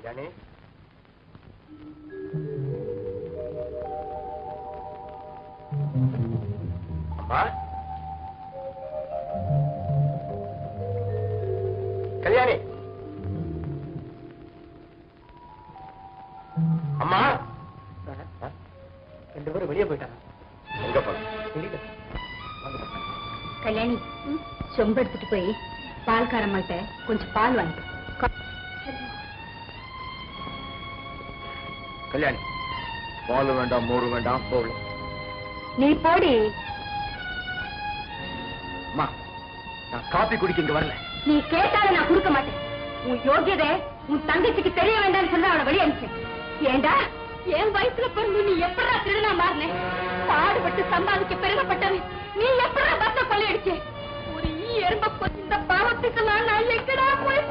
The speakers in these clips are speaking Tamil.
கல்யாணி, அம்மா, கல்யாணி, அம்மா. ரெண்டு பேரும் வெளியே போயிட்டாங்க. எங்க போலாம்? கல்யாணி, சொம்பு எடுத்துட்டு போய் பால்காரம்மாட்ட கொஞ்சம் பால் வாங்கிட்டு. கல்யாணி, பால் வேண்டாம், மோரு வேண்டாம், போகல. நீ போடி. அம்மா, நான் காபி குடிக்க இங்க வரல. நீ கேட்டாலும் நான் கொடுக்க மாட்டேன். உன் யோகியதை உன் தங்கச்சிக்கு தெரிய வேண்டாம்னு சொல்ல அவளை வெளியே அனுப்பிச்சேன். ஏண்டா, என் வயசுல பிறந்து நீ எப்படா திருடனா மாறின? பாடுபட்டு சம்பாதிக்க பெருமைப்பட்டவன் நீ எப்படா பத்த கொள்ளையடிச்ச? ஒரு எறும்ப இந்த பாவத்துக்கு நான் எங்கடா போய்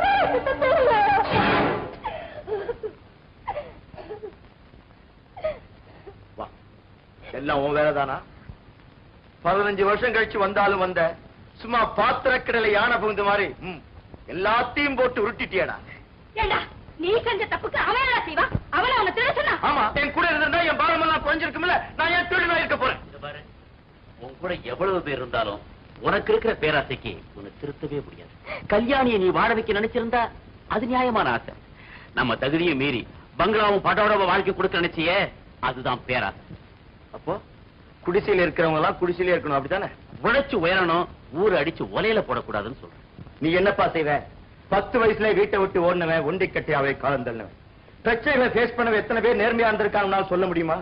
எல்லாம் உன் வேலைதானா? 15 வருஷம் கழிச்சு வந்தாலும் வந்த சும்மா பாத்திரக்கடலை யானை புகுந்த மாதிரி எல்லாத்தையும் போட்டு உருட்டிட்டியடா. ஏண்டா, நீ செஞ்ச தப்புக்கு அவன் என்ன செய்வா? அவளை அவனை திருட சொன்னா? ஆமா, என் கூட இருந்தா என் பாரமெல்லாம் குறைஞ்சிருக்கும்ல. நான் ஏன் திருடனா இருக்க போறேன்? உன் கூட எவ்வளவு பேர் இருந்தாலும் உனக்கு இருக்கிற பேராசைக்கு உனக்கு திருத்தவே முடியாது. கல்யாணியை நீ வாழ வைக்க நினைச்சிருந்தா அது நியாயமான ஆசை. நம்ம தகுதியை மீறி பங்களாவும் பட்டோட வாழ்க்கை கொடுக்க நினைச்சியே, அதுதான் பேராசை. அப்போ குடிசையில இருக்கிறவங்க எல்லாம் குடிசையில இருக்கணும், அப்படித்தானே? உழைச்சு உயரணும், ஊரை அடிச்சு ஒலையில போடக்கூடாதுன்னு சொல்றேன். நீ என்னப்பா செய்வ? 10 வயசுல வீட்டை விட்டு ஓடினவன், ஒண்டி கட்டியாவை காலம் தள்ளவன், பிரச்சனைகளை ஃபேஸ் பண்ணவன் எத்தனை பேர் நேர்மையா இருந்திருக்காங்கன்னு சொல்ல முடியுமா?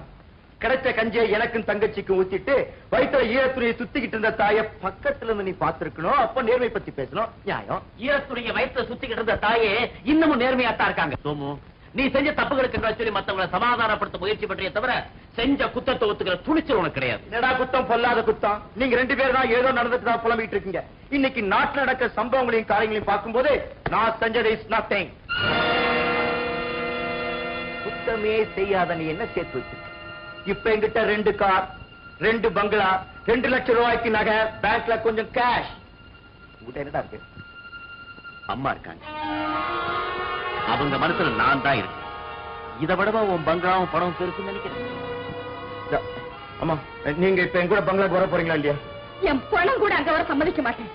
கிடைச்ச கஞ்சியை எனக்கும் தங்கச்சிக்கும் ஊத்திட்டு வயிற்றுல ஈரத்துறையை சுத்திக்கிட்டு இருந்த தாயை பக்கத்துல இருந்து நீ பார்த்திருக்கணும். அப்ப நேர்மை பத்தி பேசணும், நியாயம். ஈரத்துடைய வயிற்று சுத்திக்கிட்டு இருந்த தாயே இன்னமும் நேர்மையாத்தான் இருக்காங்க. சோமு, நீ செஞ்ச தப்புகளுக்கு சொல்லி மத்தவங்களை சமாதானப்படுத்த முயற்சி பண்றிய தவிர செஞ்ச குத்தத்தை ஒத்துக்கிற துணிச்சல் உனக்கு கிடையாது. என்னடா குத்தம், பொல்லாத குத்தம். நீங்க 2 பேரும் தான் ஏதோ நடந்துட்டு தான் புலம்பிட்டு இருக்கீங்க. இன்னைக்கு நாட்டுல நடக்கிற சம்பவங்களையும் காரியங்களையும் பார்க்கும்போது நான் செஞ்சது இஸ் நத்திங். குத்தமே செய்யாத நீ என்ன சேர்த்து வச்சிருக்க? இப்ப என்கிட்ட 2 கார், 2 பங்களா, 2 லட்சம் ரூபாய்க்கு நகை, பேங்க்ல கொஞ்சம் கேஷ். உங்ககிட்ட என்னடா இருக்கு? அம்மா இருக்காங்க, அவங்க மனசுல நான் தான் இருக்கேன். இதை விடவா உன் பங்களாவும் பணம் பெருசுன்னு நினைக்கிறேன். அம்மா, நீங்க இப்ப என் கூட பங்களாக்கு வர போறீங்களா இல்லையா? என் பணம் கூட அங்க வர சம்மதிக்க மாட்டேன்.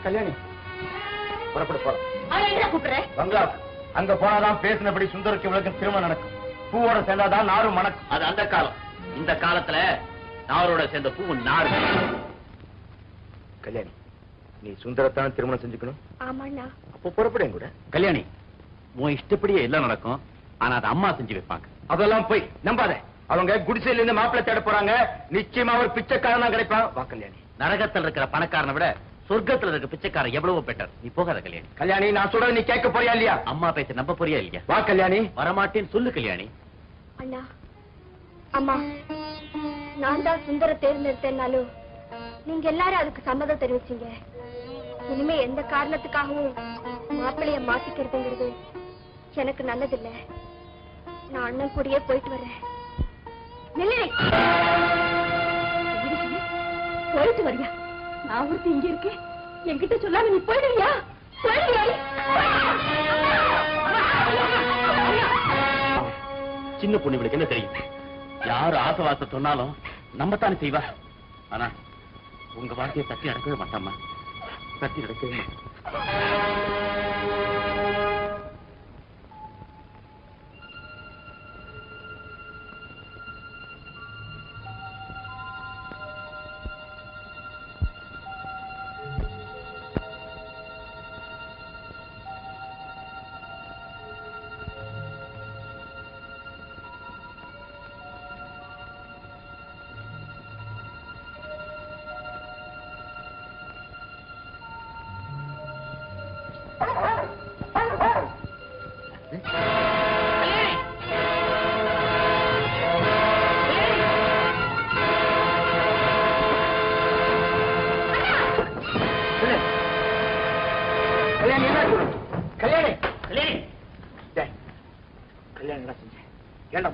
கல்யாணி, புறப்பட போறோம். அவன் என்ன கூப்பிடுற? பங்களா. அங்க போனாதான் பேசினபடி சுந்தருக்கு உலகம் திரும்ப நடக்கும். பூவோட சேர்ந்தாதான் நாரும் மணக்கும். அது அந்த காலம். இந்த காலத்துல நாரோட சேர்ந்த பூ நாறு. கல்யாணி, நீ சுந்தரத்தான திருமணம் செஞ்சுக்கணும். ஆமாண்ணா. அப்போ புறப்படும் கூட. கல்யாணி, உன் இஷ்டப்படியே எல்லாம் நடக்கும். ஆனா அது அம்மா செஞ்சு வைப்பாங்க. அதெல்லாம் போய் நம்பாத. அவங்க குடிசையில இருந்து மாப்பிள்ளை தேட போறாங்க. நிச்சயமா ஒரு பிச்சைக்காரனா கிடைப்பான். வா கல்யாணி. நரகத்தில் இருக்கிற பணக்காரனை விட சொர்க்கத்துல இருக்க பிச்சைக்காரன் எவ்வளவு பெட்டர். நீ போகாத கல்யாணி. கல்யாணி, நான் சொல்றது நீ கேட்க போறியா இல்லையா? அம்மா பேச நம்ப போறியா இல்லையா? வா கல்யாணி. வரமாட்டேன்னு சொல்லு கல்யாணி. அண்ணா, அம்மா, நான் தான் சுந்தர தேர்ந்தெடுத்தேன்னாலும் நீங்க எல்லாரும் அதுக்கு சம்மதம் தெரிவிச்சீங்க. இனிமே எந்த காரணத்துக்காகவும் மாப்பிள்ளைய மாத்திக்கிறதுங்கிறது எனக்கு நல்லதில்லை. நான் அண்ணன் கூடயே போயிட்டு வரேன். போயிட்டு வரியா? நான் ஒருத்தி இங்க இருக்கேன். என்கிட்ட சொல்லாம நீ போயிடுவியா? சின்ன பொண்ணுகளுக்கு என்ன தெரியும்? யாரு ஆசவாச சொன்னாலும் நம்பத்தானே செய்வா. ஆனா உங்க வார்த்தையை தட்டி நடக்கவே மாட்டாமா. தட்டி நடக்கவே மாட்டேன்.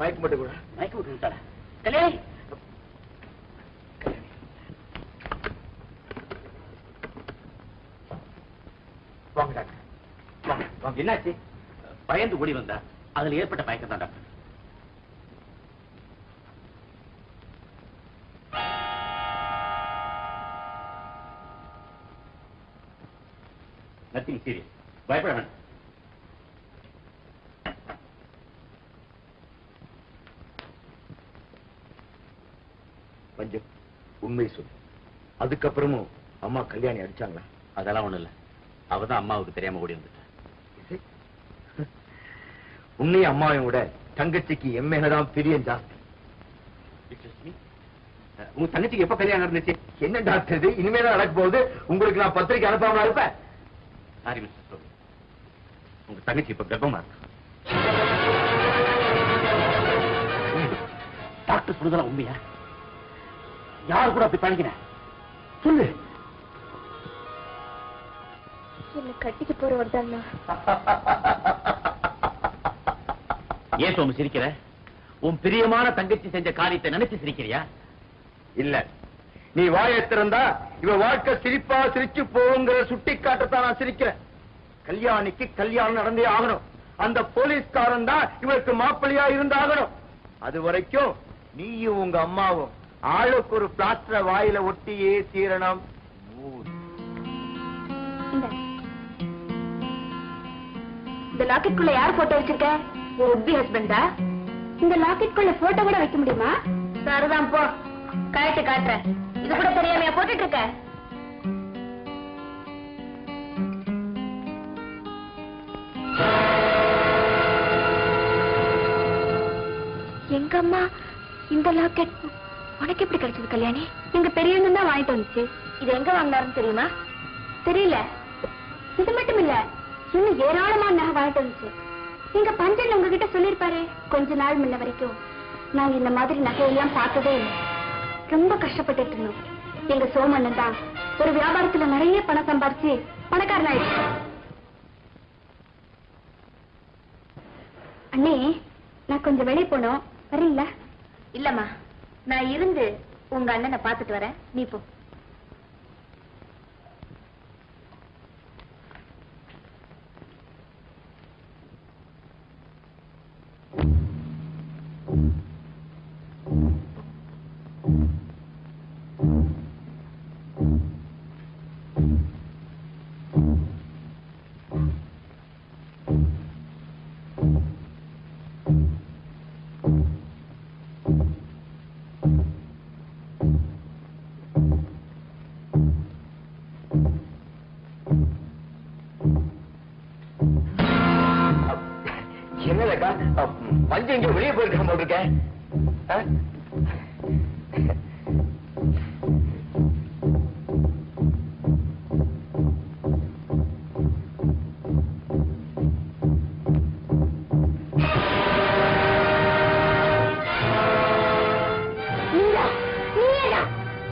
மயக்கம் போட்டு கூட மயக்கம் போட்டு விட்டாரா? கல்யாணி, வாங்க டாக்டர், வாங்க வாங்க. என்னாச்சு? பயந்து ஓடி வந்தா அதுல ஏற்பட்ட பயக்கம் தான் டாக்டர். நத்திங் சீரியஸ், பயப்பட வேண்டாம். பஞ்சம், உண்மை சொல்லு. அதுக்கப்புறமும் அம்மா கல்யாணி அடிச்சாங்களா? அதெல்லாம் ஒண்ணு இல்ல, அவதான் அம்மாவுக்கு தெரியாம ஓடி வந்துட்டா. உன்னையும் அம்மாவையும் விட தங்கச்சிக்கு எம்மேலதான் பிரியம் ஜாஸ்தி. உங்க தங்கச்சிக்கு எப்ப கல்யாணம் நடந்துச்சு? என்ன டாக்டர் இது? இனிமேதான் நடக்க போகுது. உங்களுக்கு நான் பத்திரிக்கை அனுப்பாம இருப்பேன். சாரி மிஸ்டர் சோமு, உங்க தங்கச்சி இப்ப கர்ப்பமா இருக்கு. டாக்டர் சொல்றதெல்லாம் உண்மையா? யாரு கூட அப்படி பழகின? சொல்லு. என்ன கட்டிக்கு போறவர் தான். ஏன் சோமு சிரிக்கிற? உன் பிரியமான தங்கச்சி செஞ்ச காரியத்தை நினைச்சு சிரிக்கிறியா? இல்ல, நீ வாயை திறந்தா இவ வாழ்க்கை சிரிப்பா சிரிச்சு போங்கிற சுட்டி காட்டத்தான் நான் சிரிக்கிறேன். கல்யாணிக்கு கல்யாணம் நடந்தே ஆகணும். அந்த போலீஸ்காரன் தான் இவருக்கு மாப்பிள்ளையா இருந்தாகணும். அது வரைக்கும் நீயும் உங்க அம்மாவும் ஆளுக்கு ஒரு பிளாஸ்டரை வாயில ஒட்டியே தீரணும். இந்த லாக்கெட்டுக்குள்ள யார் போட்டோ வச்சிருக்க? உப்பி ஹஸ்பண்டா? இந்த லாக்கெட்டுக்குள்ள போட்டோ கூட வைக்க முடியுமா? சரிதான், போ கழட்டு காட்டுறேன். இது கூட தெரியாமையா போட்டுட்டு இருக்க? எங்க அம்மா இந்த லாக்கெட் உனக்கு எப்படி கிடைச்சது கல்யாணி? எங்க பெரியவங்க தான் வாங்கிட்டு வந்துச்சு. இது எங்க வாங்கினாருன்னு தெரியுமா? தெரியல. இது மட்டும் இல்ல, இன்னும் ஏராளமான நகை வாங்கிட்டு வந்துச்சு. எங்க பஞ்சன் உங்ககிட்ட சொல்லிருப்பாரு. கொஞ்ச நாள் முன்ன வரைக்கும் நாங்க இந்த மாதிரி நகையெல்லாம் பார்த்ததே இல்லை. ரொம்ப கஷ்டப்பட்டு இருந்தோம். எங்க சோமண்ணன் தான் ஒரு வியாபாரத்துல நிறைய பணம் சம்பாரிச்சு பணக்காரன் ஆயிடுச்சு. அண்ணே, நான் கொஞ்சம் வெளியே போனோம், வரீங்களா? இல்லம்மா, நான் இருந்து உங்க அண்ணனை பார்த்துட்டு வரேன், நீ போ. என்னக்கா பஞ்சம் இங்க வெளியே போயிருக்க போட்டிருக்கேன்.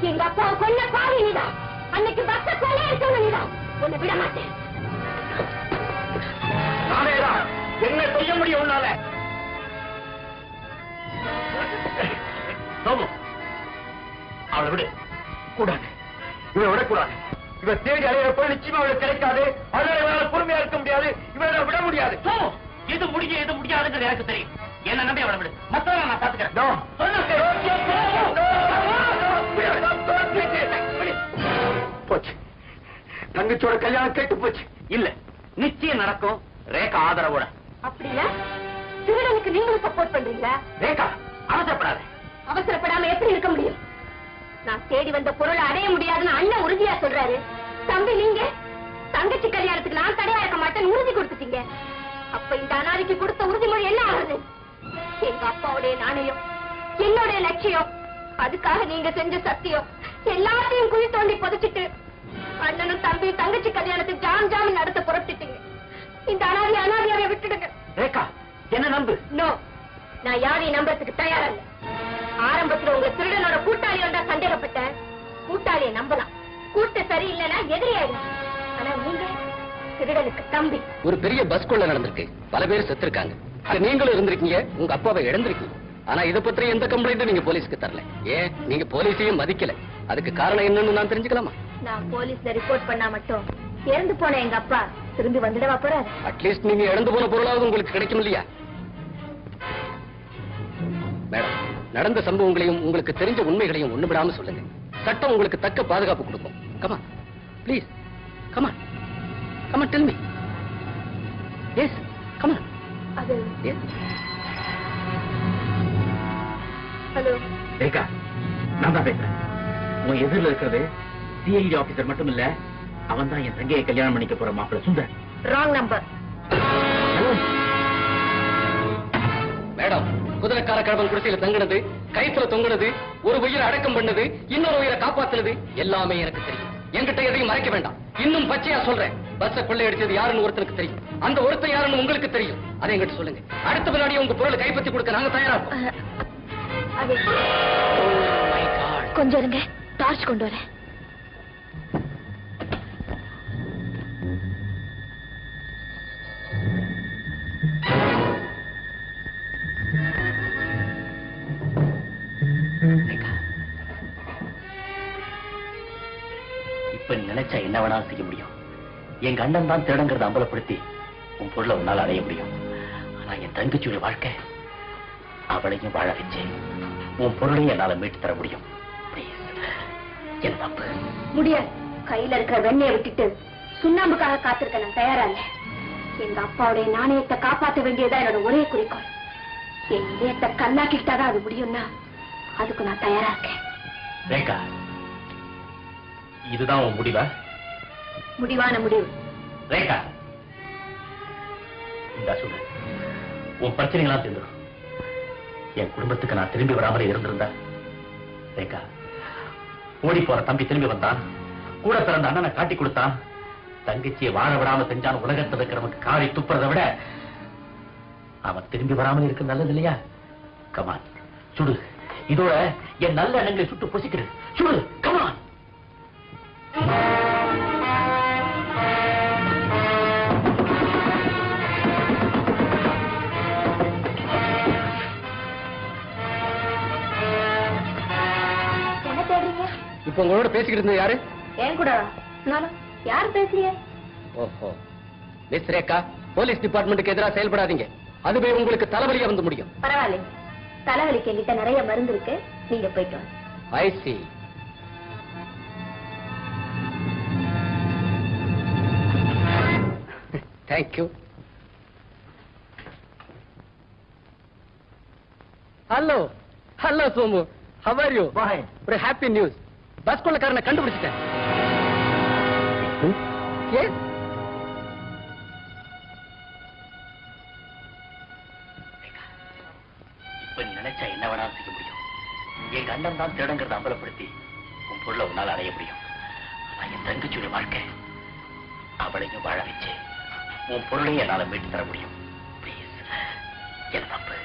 எங்க அப்பா கொல்ல பாவி நீதான். அன்னைக்கு பக்த கொல்ல இருக்கணும் நீதான். உன்னை விட மாட்டேன். நானேதான். என்ன செய்ய முடியும் உன்னால? சோமு, அவளை விடு. கூடாது, இவனை விடக்கூடாது. இவன் தேடி அலைய போய் நிச்சயமா அவளுக்கு கிடைக்காது. அதனால இவனால பொறுமையா இருக்க முடியாது. இவனை விட முடியாது. சோமு, எது முடியும் எது முடியாதுங்கிறது எனக்கு தெரியும். என்ன நம்பி அவளை விடு. மத்தவங்க நான் பாத்துக்கிறேன். போச்சு, தங்கச்சியோட கல்யாணம் கேட்டு போச்சு. இல்ல, நிச்சயம் நடக்கும். ரேகா ஆதரவோட. அப்படியா? திருடனுக்கு நீங்களும் சப்போர்ட் பண்றீங்களா? ரேகா, அவசரப்படாத. அவசரப்படாம எப்படி இருக்க முடியும்? நான் தேடி வந்த பொருளை அடைய முடியாதுன்னு அண்ணன் உறுதியா சொல்றாரு. தம்பி, நீங்க தங்கச்சி கல்யாணத்துக்கு நான் தடையா இருக்க மாட்டேன்னு உறுதி கொடுத்துட்டீங்க. அப்ப இந்த அனாதைக்கு கொடுத்த உறுதிமொழி என்ன ஆகுது? எங்க அப்பாவுடைய நாணயம், என்னுடைய லட்சியம், அதுக்காக நீங்க செஞ்ச சத்தியம் எல்லாத்தையும் குழி தோண்டி புதைச்சிட்டு அண்ணனும் தம்பி தங்கச்சி கல்யாணத்துக்கு ஜாம் ஜாம் நடத்த புறப்பட்டுட்டீங்க. இந்த அனாதையாவே விட்டுடுங்க. ரேகா, என்ன நம்பு. நோ, நான் யாரையும் நம்பறதுக்கு தயாரா இல்ல. ஆரம்பத்துல உங்க திருடனோட கூட்டாளி வந்தா சந்தேகப்பட்டேன். கூட்டாளியை நம்பலாம், கூட்ட சரியில்லைன்னா எதிரியாயிடும். ஆனா நீங்க திருடனுக்கு தம்பி. ஒரு பெரிய பஸ் கொள்ள நடந்திருக்கு, பல பேர் செத்து இருக்காங்க. நீங்களும் இருந்திருக்கீங்க, உங்க அப்பாவை இழந்திருக்கீங்க. ஆனா இத பத்தி எந்த கம்ப்ளைண்ட்டும் நீங்க போலீஸ்க்கு தரல. ஏன் நீங்க போலீஸையும் மதிக்கல? அதுக்கு காரணம் என்னன்னு நான் தெரிஞ்சுக்கலாமா? நான் போலீஸ்ல ரிப்போர்ட் பண்ணா மட்டும் இறந்து போன எங்க அப்பா திரும்பி வந்துடவா போறாரு? அட்லீஸ்ட் நீங்க இழந்து போன பொருளாவது உங்களுக்கு கிடைக்கும் இல்லையா? மேடம், நடந்த சம்பவங்களையும் உங்களுக்கு தெரிஞ்ச உண்மைகளையும் ஒண்ணு விடாம சொல்லுங்க. சட்டம் உங்களுக்கு தக்க பாதுகாப்பு கொடுக்கும். Comma please, comma comma tell me. Yes comma. அது ஹலோ ரேகா, நான் தான் பேசுறேன். உன் எதிரில் இருக்கிறது சிஐடி ஆபீசர் மட்டும் இல்ல, அவன் தான் என் தங்கையை கல்யாணம் பண்ணிக்க போற மாப்பிள்ள சுந்தர். Wrong number. மேடம், குதிரைக்கார கழகம் குடிசையில தங்கினது, கைத்துல தொங்கினது, ஒரு உயிரை அடக்கம் பண்ணது, இன்னொரு உயிரை காப்பாத்துனது எல்லாமே எனக்கு தெரியும். என்கிட்ட எதையும் மறைக்க வேண்டாம். இன்னும் பச்சையா சொல்றேன், பஸ்ஸை கொள்ளையடிச்சது யாருன்னு ஒருத்தருக்கு தெரியும். அந்த ஒருத்தர் யாருன்னு உங்களுக்கு தெரியும். அதை என்கிட்ட சொல்லுங்க. அடுத்த வினாடி உங்க பொருளை கைப்பற்றி கொடுக்க நாங்க தயாரா இருக்கோம். கொஞ்சம் இருங்க, டார்ச் கொண்டு வரேன். இப்ப நீ நினைச்சா என்ன வேணாலும் செய்ய முடியும். எங்க அண்ணன் தான் திருடங்கிறத அம்பலப்படுத்தி உன் பொருளை உன்னால அடைய முடியும். ஆனா என் தங்கச்சியுடைய வாழ்க்கை, அவளையும் வாழ வச்சு உன் பொருளையும் என்னால மீட்டு தர முடியும். என் தப்பு முடியாது. கையில இருக்கிற வெண்ணையை விட்டுட்டு சுண்ணாம்புக்காக காத்திருக்க நான் தயாரா இல்ல. எங்க அப்பாவுடைய நாணயத்தை காப்பாற்ற வேண்டியதா என்னோட ஒரே குறிக்கோள். என் இதயத்தை கல்லாக்கிட்டாதான் அது முடியும்னா அதுக்கு நான் தயாரா இருக்கேன். ரேகா, இதுதான் உன் முடிவா? முடிவான முடிவு. ரேகா, இந்த சொல்லு, உன் பிரச்சனைகளா தெரியும். என் குடும்பத்துக்கு நான் திரும்பி வராமலே இருந்திருந்தா, ரேகா, ஓடி போற தம்பி திரும்பி வந்தான், கூட பிறந்த அண்ணனை காட்டி கொடுத்தான், தங்கச்சியை வாழ விடாம செஞ்சான், உலகத்தில் இருக்கிறவனுக்கு காரி துப்புறதை விட அவன் திரும்பி வராமல் இருக்கு நல்லது இல்லையா? கமான் சுடு. இதோட என் நல்ல எண்ணங்களை சுட்டு பொசிக்கிறது. சுடு, கமான். என்ன தேடுறீங்க? இப்ப உங்களோட பேசிக்கிட்டு இருந்தது யாரு? ஏன் கூட நானும். யாரு பேசுறீங்க? ஓஹோ, மிஸ் ரேகா, போலீஸ் டிபார்ட்மெண்ட்டுக்கு எதிராக செயல்படாதீங்க. அதுவே உங்களுக்கு தலைவலியா வந்து முடியும். பரவாயில்ல, தலைவலிக்கு என்கிட்ட நிறைய மருந்து இருக்கு. நீங்க போயிட்டு வாங்க. I see. Thank you. Hello hello Somu, how are you? ஒரு ஹாப்பி நியூஸ். பஸ் கொள்ளக்காரனை கண்டுபிடிச்சிட்டேன். எஸ், இப்ப நீ நினைச்சா என்ன வேணாலும் செய்ய முடியும். எங்க அண்ணன் தான் திருடங்கிறத அம்பலப்படுத்தி உன் பொருளை உன்னால அடைய முடியும். ஆனா என் தங்கச்சியுடைய வாழ்க்கை, அவளையும் வாழ வச்சு உன் பொருளையும் என்னால மீட்டு தர முடியும். ப்ளீஸ், என் தப்பு.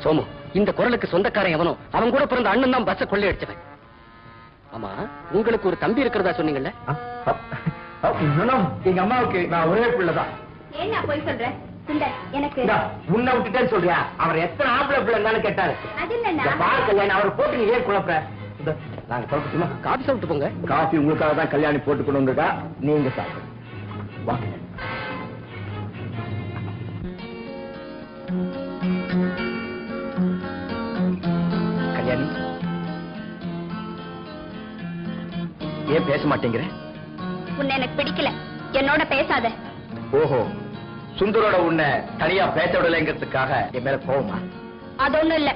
சோமு, இந்த குரலுக்கு சொந்தக்காரன் எவனோ, அவன் கூட பிறந்த அண்ணன் தான் பஸ்ஸை கொள்ளையடிச்சவன். ஆமா, உங்களுக்கு ஒரு தம்பி இருக்கிறதா சொன்னீங்கல்ல? எங்க அம்மாவுக்கு நான் ஒரே பிள்ளைதான். ஏன் நான் போய் சொல்றேன்? எனக்கு உன்னை விட்டுட்டேன்னு சொல்றியா? அவர் எத்தனை ஆம்பளை பிள்ளை இருந்தாலும் கேட்டாரு. அது இல்ல, பார்க்கல, அவரை போட்டு நீ ஏன் குழப்ப? நாங்க சொல்லிட்டுமா? காபி சாப்பிட்டு போங்க. காஃபி உங்களுக்காக தான் கல்யாணி போட்டு கொண்டு வந்திருக்கா, நீங்க சாப்பிடு. வா. கல்யாணி, ஏன் பேச மாட்டேங்கிற? உன்னை எனக்கு பிடிக்கல, என்னோட பேசாத. ஓஹோ, சுந்தரோட உன்னை தனியா பேச விடலைங்கிறதுக்காக என் மேல கோவமா? அது ஒண்ணும் இல்ல.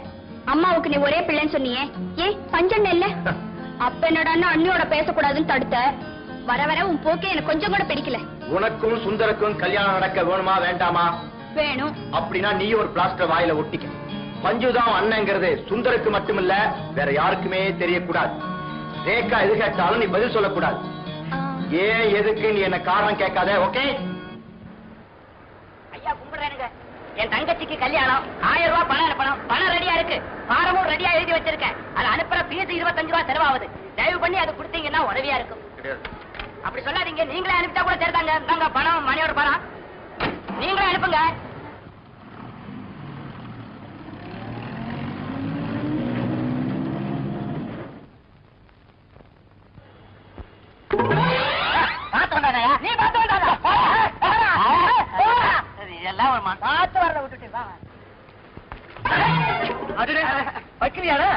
அம்மாவுக்கு நீ ஒரே பிள்ளைன்னு சொன்னியே, ஏன் பஞ்சண்ண இல்ல? அப்ப என்னடா அண்ணியோட பேசக்கூடாதுன்னு தடுத்த. வர வர உன் போக்கே எனக்கு கொஞ்சம் கூட பிடிக்கல. உனக்கும் சுந்தருக்கும் கல்யாணம் நடக்க வேணுமா வேண்டாமா? வேணும். அப்படின்னா நீ ஒரு பிளாஸ்டர் வாயில ஒட்டிக்க. பஞ்சுதான் அண்ணங்கிறது சுந்தருக்கு மட்டுமில்ல, வேற யாருக்குமே தெரியக்கூடாது. ரேகா எது கேட்டாலும் நீ பதில் சொல்லக்கூடாது. ஏன் எதுக்கு நீ என்ன காரணம் கேட்காத, ஓகே? ஐயா கும்பிடுறேனுங்க. என் தங்கச்சிக்கு கல்யாணம், 1000 ரூபாய் பணம் அனுப்பணும். பணம் ரெடியா இருக்கு, பாரமும் ரெடியா எழுதி வச்சிருக்கேன். அது அனுப்புற ஃபீஸ் 25 ரூபாய் செலவாகுது. தயவு பண்ணி அது கொடுத்தீங்கன்னா உதவியா இருக்கும். அப்படி சொல்லாதீங்க, நீங்களே அனுப்பிட்டா கூட சேர்த்தாங்க. தாங்க பணம், மணியோட பணம் நீங்களே அனுப்புங்க. பார்த்து வந்தாங்க. நீ பார்த்து வந்தாங்க. ஆமா பார்த்து வர்ற விட்டுட்டு வா. வைக்கிறியாடா?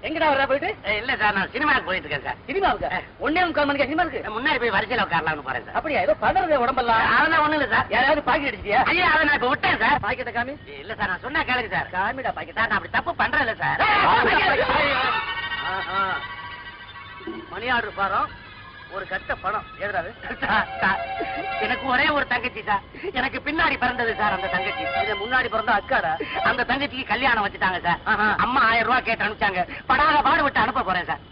எங்கடா வர்ற போயிட்டு? இல்ல சார், நான் சினிமாவுக்கு போயிட்டு இருக்கேன் சார். சினிமாவுக்கு? 1:45 மணிக்கு சினிமா இருக்கு? முன்னாடி போய் வரிசையில உட்காரலாம்னு போறேன் சார். அப்படியா? ஏதோ பதறது உடம்பெல்லாம். அதெல்லாம் ஒண்ணும் இல்ல சார். யாராவது பாக்கெட் அடிச்சிட்டியா? ஐயா அதை நான் இப்ப விட்டேன் சார். பாக்கெட்ட காமி. இல்ல சார், நான் சொன்னா கேளுங்க சார். காமிடா பாக்கெட். சார், நான் அப்படி தப்பு பண்றேன் இல்ல சார். மணி ஆர்டர் பாரம், ஒரு கட்ட பணம். ஏதாவது சார், எனக்கு ஒரே ஒரு தங்கச்சி சார். எனக்கு பின்னாடி பிறந்தது சார் அந்த தங்கச்சி. இது முன்னாடி பிறந்த அக்காடா? அந்த தங்கச்சிக்கு கல்யாணம் வச்சுட்டாங்க சார். அம்மா 1000 ரூபாய் கேட்டு அனுப்பிச்சாங்க. படாத பாடு விட்டு அனுப்ப போறேன் சார்.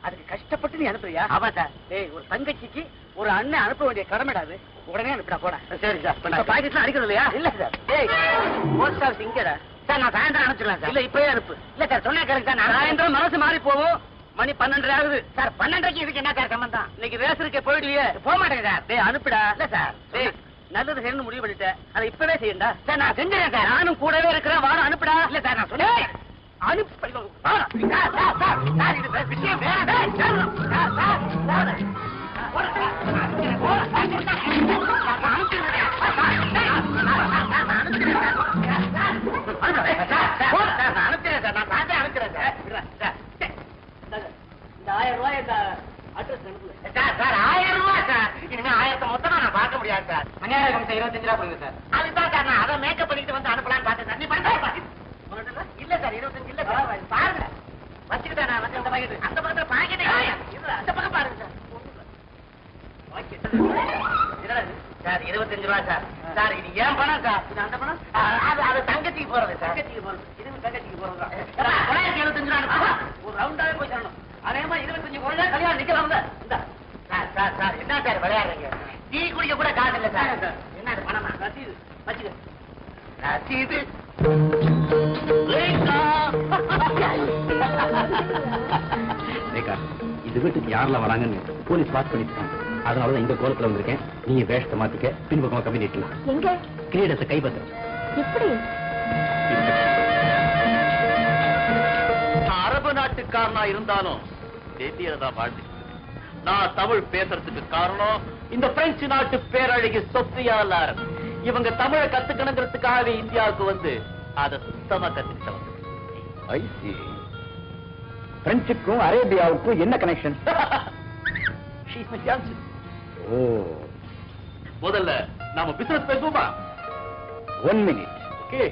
அதுக்கு கஷ்டப்பட்டு நீ அனுப்புறியா? ஆமா சார். ஏய், ஒரு தங்கச்சிக்கு ஒரு அண்ணன் அனுப்ப வேண்டிய கடமைடாது. உடனே அனுப்பிடா போட. சரி சார். பாக்கெட்லாம் அடிக்கிறது இல்லையா? இல்ல சார். ஏய், போஸ்ட் ஆஃபீஸ் இங்கடா. சார், நான் சாயந்தரம் அனுப்பிச்சிடலாம் சார். இல்ல இப்பவே அனுப்பு. இல்ல சார், சொன்னா கேளுங்க சார். நான் சாயந்தரம் மனசு மாறி போவோம். மணி 12 ஆகுது சார். 12:30 இதுக்கு என்ன சார் சம்பந்தம்? இன்னைக்கு ரேசருக்கே போயிடுவியே. போக மாட்டேங்க சார். டேய் அனுப்புடா. இல்ல சார். டேய், நல்லது செய்யணும்னு முடிவு பண்ணிட்டேன். அதை இப்பவே செய்யண்டா. சார், நான் செஞ்சுறேன் சார். நானும் கூடவே இருக்கிறேன். வாரம் அனுப்புடா. இல்ல சார், நான் சொன்னேன். அனுப்பு. சார், இது விஷயம் வேற. சார், இந்த 1000 ரூபாய் இந்த அட்ரஸ் அனுப்புங்க. சார் 1000 ரூபாய் சார். இனிமே 1000 மொத்தமா நான் பார்க்க முடியாது சார். மணியார கமிஷன் 25 ரூபாய் கொடுங்க சார். அதுதான் சார், நான் அதை மேக்கப் பண்ணிட்டு வந்து அனுப்பலான்னு பார்த்தேன் சார். நீ பண்ணுங்க. இல்ல சார், 25 இல்ல சார். பாருங்க, வச்சுக்கிட்டேன் நான் வந்து அந்த பாக்கெட். அந்த பக்கத்துல பாக்கெட் அந்த பக்கம் பாருங்க சார். சார் 25 ரூபாய் சார். சார், இது ஏன் பணம் சார். இது அந்த பணம். அது தங்கச்சிக்கு போறது சார். தங்கச்சிக்கு போறது. இது தங்கச்சிக்கு போறதா? 975 ரூபாய். ஒரு ரவுண்டாவே போய் தரணும். அதே மாதிரி 25 குழந்தை கல்யாணம் நிக்கலாம்ல. இந்த சார் என்ன சார் விளையாடுறீங்க? டீ குடிக்க கூட காசு இல்ல சார். என்ன அது பணமா? ரசீது வச்சுக்க. ரசீது. ரேகா, இது வீட்டுக்கு யாரெல்லாம் வராங்கன்னு போலீஸ் வாட்ச் பண்ணிட்டு அதனாலதான் இந்த கோலத்துல வந்திருக்கேன். நீங்க வேஷத்தை மாத்திக்க, பின்பக்கமா கம்மி நீட்டலாம். எங்க? கிரீடத்தை கைப்பற்ற. எப்படி? நான் அரபு நாட்டுக்காரனா இருந்தாலும் தேசியதான் வாழ்ந்து. நான் தமிழ் பேசுறதுக்கு காரணம் இந்த பிரெஞ்சு நாட்டு பேரழகி சொஃபியா லாரன். இவங்க தமிழை கத்துக்கணுங்கிறதுக்காகவே இந்தியாவுக்கு வந்து அதை சுத்தமா கத்துக்கிட்டவங்க. பிரெஞ்சுக்கும் அரேபியாவுக்கும் என்ன கனெக்ஷன்? ஓ, முதல்ல நாம பிசினஸ் பேசுவோமா? 1 minute. ஓகே.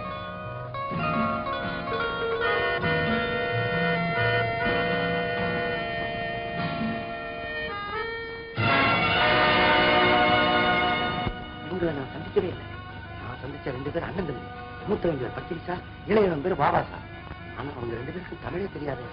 இவங்களை நான் சந்திக்கவே இல்லை. நான் சந்திச்ச 2 பேர் அண்ணன் தம்பி. மூத்தவங்க பேர் பச்சை சார், இளையவன் பேர் பாபா சார். ஆனா அவங்க 2 பேருக்கும் தமிழே தெரியாது.